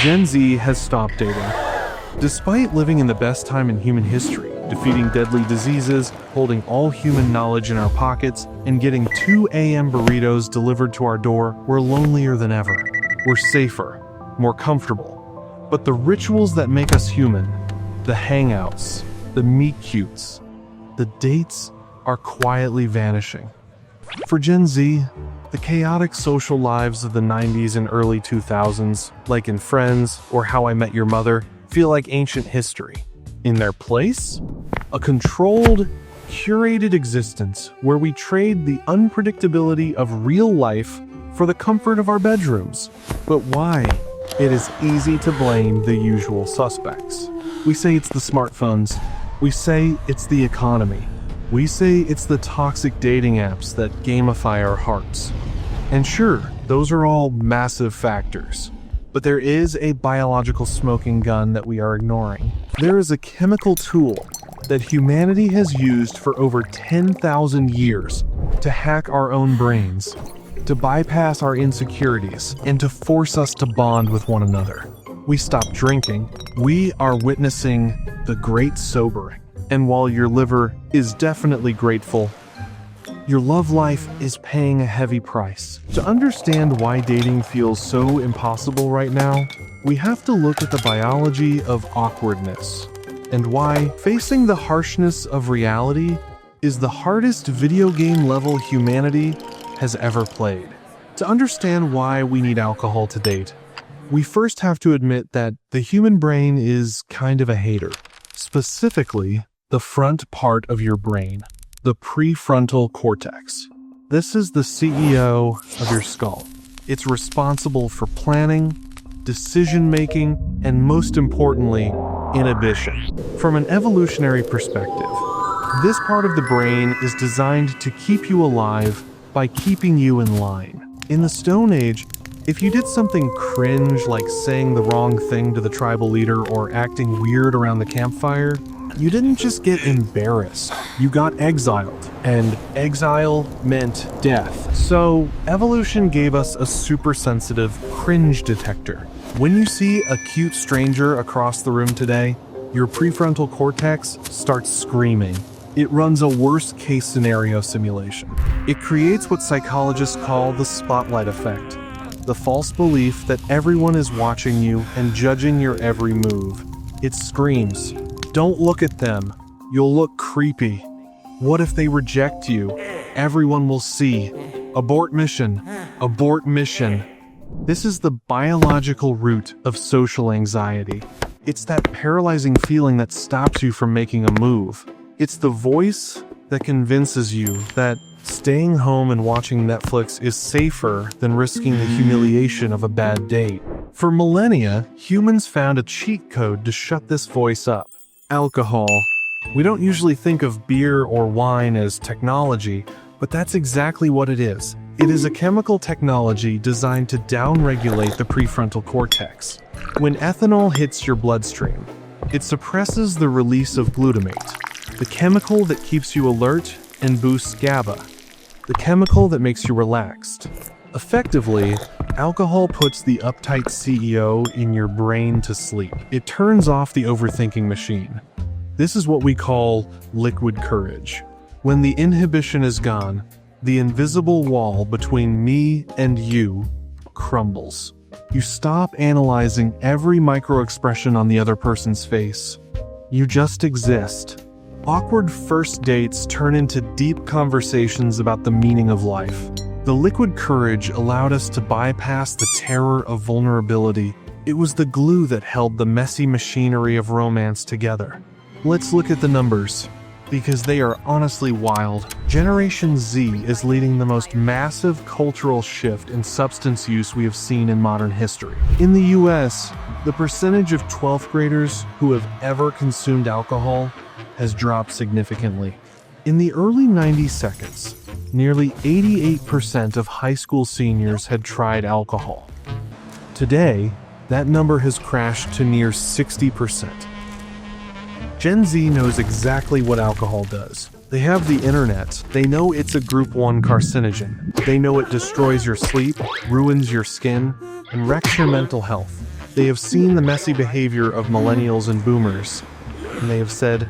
Gen Z has stopped dating. Despite living in the best time in human history, defeating deadly diseases, holding all human knowledge in our pockets, and getting 2 a.m. burritos delivered to our door, we're lonelier than ever. We're safer, more comfortable. But the rituals that make us human, the hangouts, the meet-cutes, the dates, are quietly vanishing. For Gen Z, the chaotic social lives of the 90s and early 2000s, like in Friends or How I Met Your Mother, feel like ancient history. In their place, a controlled, curated existence where we trade the unpredictability of real life for the comfort of our bedrooms. But why? It is easy to blame the usual suspects. We say it's the smartphones. We say it's the economy. We say it's the toxic dating apps that gamify our hearts. And sure, those are all massive factors. But there is a biological smoking gun that we are ignoring. There is a chemical tool that humanity has used for over 10,000 years to hack our own brains, to bypass our insecurities, and to force us to bond with one another. We stop drinking. We are witnessing the great sobering. And while your liver is definitely grateful, your love life is paying a heavy price. To understand why dating feels so impossible right now, we have to look at the biology of awkwardness and why facing the harshness of reality is the hardest video game level humanity has ever played. To understand why we need alcohol to date, we first have to admit that the human brain is kind of a hater. Specifically, the front part of your brain. The prefrontal cortex. This is the CEO of your skull. It's responsible for planning, decision-making, and most importantly, inhibition. From an evolutionary perspective, this part of the brain is designed to keep you alive by keeping you in line. In the Stone Age, if you did something cringe like saying the wrong thing to the tribal leader or acting weird around the campfire, you didn't just get embarrassed, you got exiled, and exile meant death. So, evolution gave us a super sensitive cringe detector. When you see a cute stranger across the room today, your prefrontal cortex starts screaming. It runs a worst-case scenario simulation. It creates what psychologists call the spotlight effect, the false belief that everyone is watching you and judging your every move. It screams, "Don't look at them. You'll look creepy. What if they reject you? Everyone will see. Abort mission. Abort mission." This is the biological root of social anxiety. It's that paralyzing feeling that stops you from making a move. It's the voice that convinces you that staying home and watching Netflix is safer than risking the humiliation of a bad date. For millennia, humans found a cheat code to shut this voice up. Alcohol. We don't usually think of beer or wine as technology, but that's exactly what it is. It is a chemical technology designed to downregulate the prefrontal cortex. When ethanol hits your bloodstream, it suppresses the release of glutamate, the chemical that keeps you alert and boosts GABA, the chemical that makes you relaxed. Effectively, alcohol puts the uptight CEO in your brain to sleep. It turns off the overthinking machine. This is what we call liquid courage. When the inhibition is gone, the invisible wall between me and you crumbles. You stop analyzing every micro-expression on the other person's face. You just exist. Awkward first dates turn into deep conversations about the meaning of life. The liquid courage allowed us to bypass the terror of vulnerability. It was the glue that held the messy machinery of romance together. Let's look at the numbers, because they are honestly wild. Generation Z is leading the most massive cultural shift in substance use we have seen in modern history. In the US, the percentage of 12th graders who have ever consumed alcohol has dropped significantly. In the early 90 seconds, nearly 88% of high school seniors had tried alcohol. Today, that number has crashed to near 60%. Gen Z knows exactly what alcohol does. They have the internet. They know it's a group 1 carcinogen. They know it destroys your sleep, ruins your skin, and wrecks your mental health. They have seen the messy behavior of millennials and boomers, and they have said,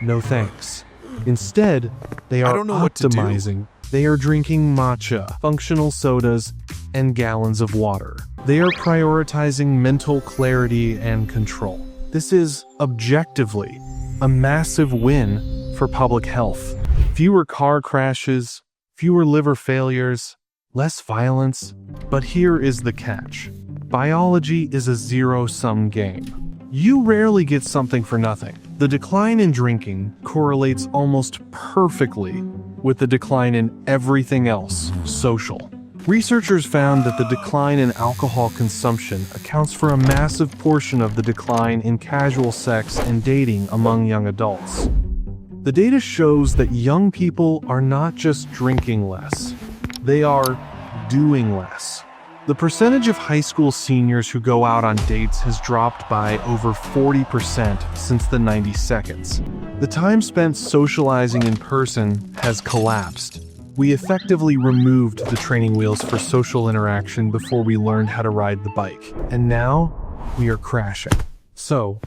no thanks. Instead, they are optimizing. They are drinking matcha, functional sodas, and gallons of water. They are prioritizing mental clarity and control. This is, objectively, a massive win for public health. Fewer car crashes, fewer liver failures, less violence. But here is the catch. Biology is a zero-sum game. You rarely get something for nothing. The decline in drinking correlates almost perfectly with the decline in everything else, social. Researchers found that the decline in alcohol consumption accounts for a massive portion of the decline in casual sex and dating among young adults. The data shows that young people are not just drinking less, they are doing less. The percentage of high school seniors who go out on dates has dropped by over 40% since the 90 seconds. The time spent socializing in person has collapsed. We effectively removed the training wheels for social interaction before we learned how to ride the bike. And now, we are crashing. So,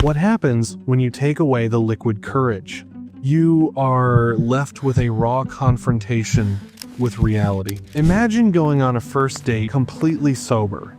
what happens when you take away the liquid courage? You are left with a raw confrontation with reality. Imagine going on a first date completely sober.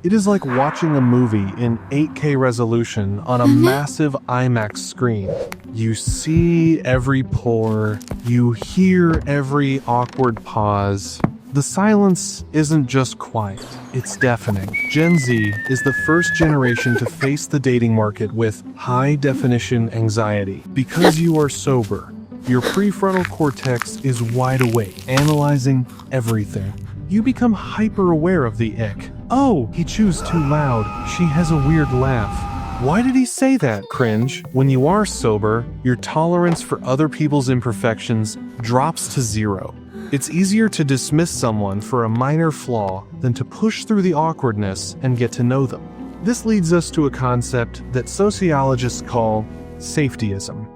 It is like watching a movie in 8K resolution on a massive IMAX screen. You see every pore, you hear every awkward pause. The silence isn't just quiet, it's deafening. Gen Z is the first generation to face the dating market with high-definition anxiety. Because you are sober, your prefrontal cortex is wide awake, analyzing everything. You become hyper-aware of the ick. Oh, he chews too loud. She has a weird laugh. Why did he say that? Cringe. When you are sober, your tolerance for other people's imperfections drops to zero. It's easier to dismiss someone for a minor flaw than to push through the awkwardness and get to know them. This leads us to a concept that sociologists call safetyism.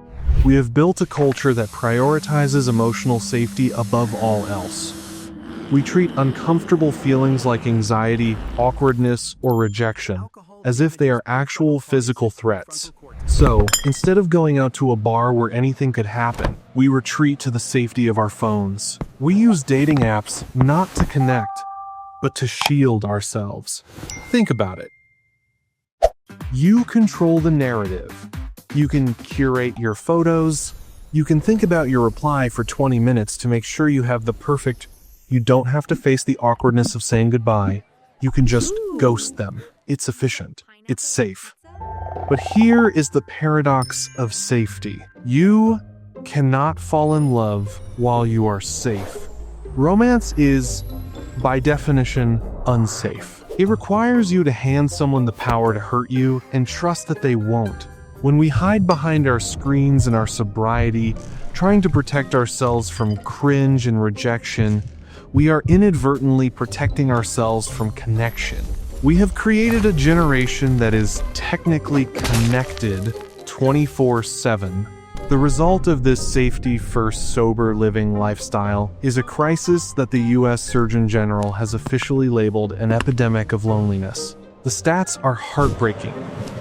We have built a culture that prioritizes emotional safety above all else. We treat uncomfortable feelings like anxiety, awkwardness, or rejection as if they are actual physical threats. So, instead of going out to a bar where anything could happen, we retreat to the safety of our phones. We use dating apps not to connect, but to shield ourselves. Think about it. You control the narrative. You can curate your photos. You can think about your reply for 20 minutes to make sure you have the perfect. You don't have to face the awkwardness of saying goodbye. You can just ghost them. It's efficient. It's safe. But here is the paradox of safety. You cannot fall in love while you are safe. Romance is, by definition, unsafe. It requires you to hand someone the power to hurt you and trust that they won't. When we hide behind our screens and our sobriety, trying to protect ourselves from cringe and rejection, we are inadvertently protecting ourselves from connection. We have created a generation that is technically connected 24/7. The result of this safety-first, sober living lifestyle is a crisis that the U.S. Surgeon General has officially labeled an epidemic of loneliness. The stats are heartbreaking.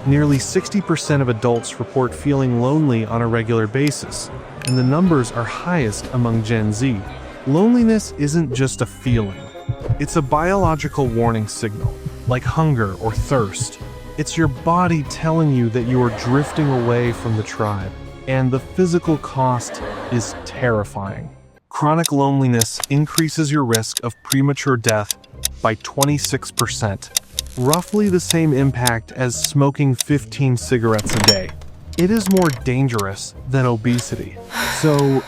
Nearly 60% of adults report feeling lonely on a regular basis, and the numbers are highest among Gen Z. Loneliness isn't just a feeling. It's a biological warning signal, like hunger or thirst. It's your body telling you that you are drifting away from the tribe, and the physical cost is terrifying. Chronic loneliness increases your risk of premature death by 26%, roughly the same impact as smoking 15 cigarettes a day. It is more dangerous than obesity. So,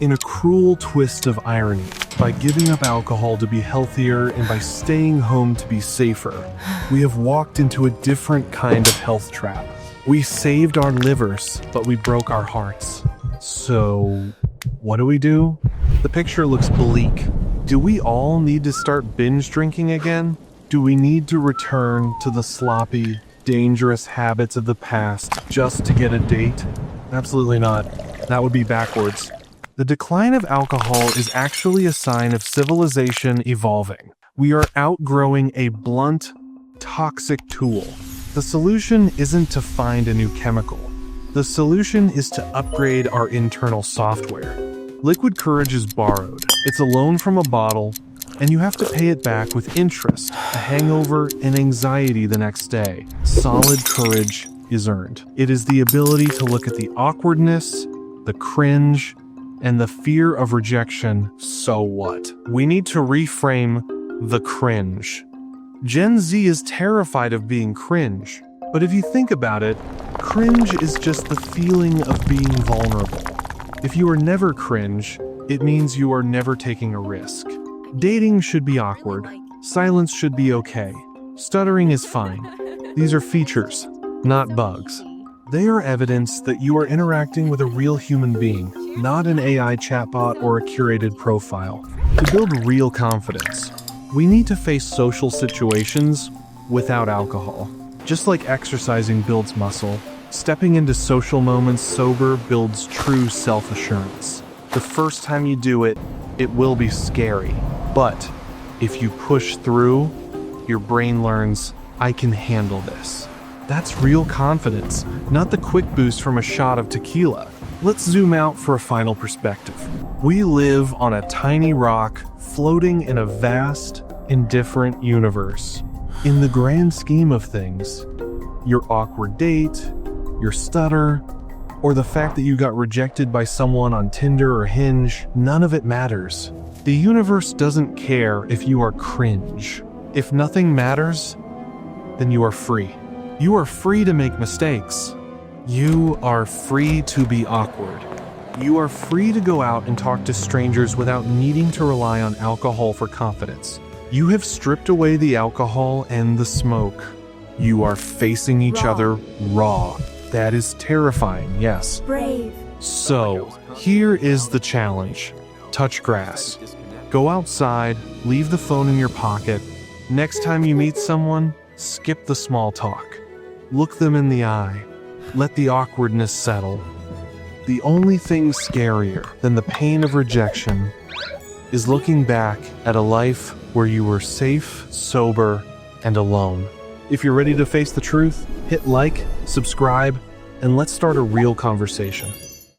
in a cruel twist of irony, by giving up alcohol to be healthier and by staying home to be safer, we have walked into a different kind of health trap. We saved our livers, but we broke our hearts. So, what do? The picture looks bleak. Do we all need to start binge drinking again? Do we need to return to the sloppy, dangerous habits of the past just to get a date? Absolutely not. That would be backwards. The decline of alcohol is actually a sign of civilization evolving. We are outgrowing a blunt, toxic tool. The solution isn't to find a new chemical. The solution is to upgrade our internal software. Liquid courage is borrowed. It's a loan from a bottle, and you have to pay it back with interest, a hangover, and anxiety the next day. Solid courage is earned. It is the ability to look at the awkwardness, the cringe, and the fear of rejection. So what? We need to reframe the cringe. Gen Z is terrified of being cringe, but if you think about it, cringe is just the feeling of being vulnerable. If you are never cringe, it means you are never taking a risk. Dating should be awkward. Silence should be okay. Stuttering is fine. These are features, not bugs. They are evidence that you are interacting with a real human being, not an AI chatbot or a curated profile. To build real confidence, we need to face social situations without alcohol. Just like exercising builds muscle, stepping into social moments sober builds true self-assurance. The first time you do it, it will be scary. But if you push through, your brain learns, I can handle this. That's real confidence, not the quick boost from a shot of tequila. Let's zoom out for a final perspective. We live on a tiny rock floating in a vast, indifferent universe. In the grand scheme of things, your awkward date, your stutter, or the fact that you got rejected by someone on Tinder or Hinge, none of it matters. The universe doesn't care if you are cringe. If nothing matters, then you are free. You are free to make mistakes. You are free to be awkward. You are free to go out and talk to strangers without needing to rely on alcohol for confidence. You have stripped away the alcohol and the smoke. You are facing each other raw. That is terrifying, yes. Brave. So, here is the challenge. Touch grass. Go outside, leave the phone in your pocket. Next time you meet someone, skip the small talk. Look them in the eye. Let the awkwardness settle. The only thing scarier than the pain of rejection is looking back at a life where you were safe, sober, and alone. If you're ready to face the truth, hit like, subscribe, and let's start a real conversation.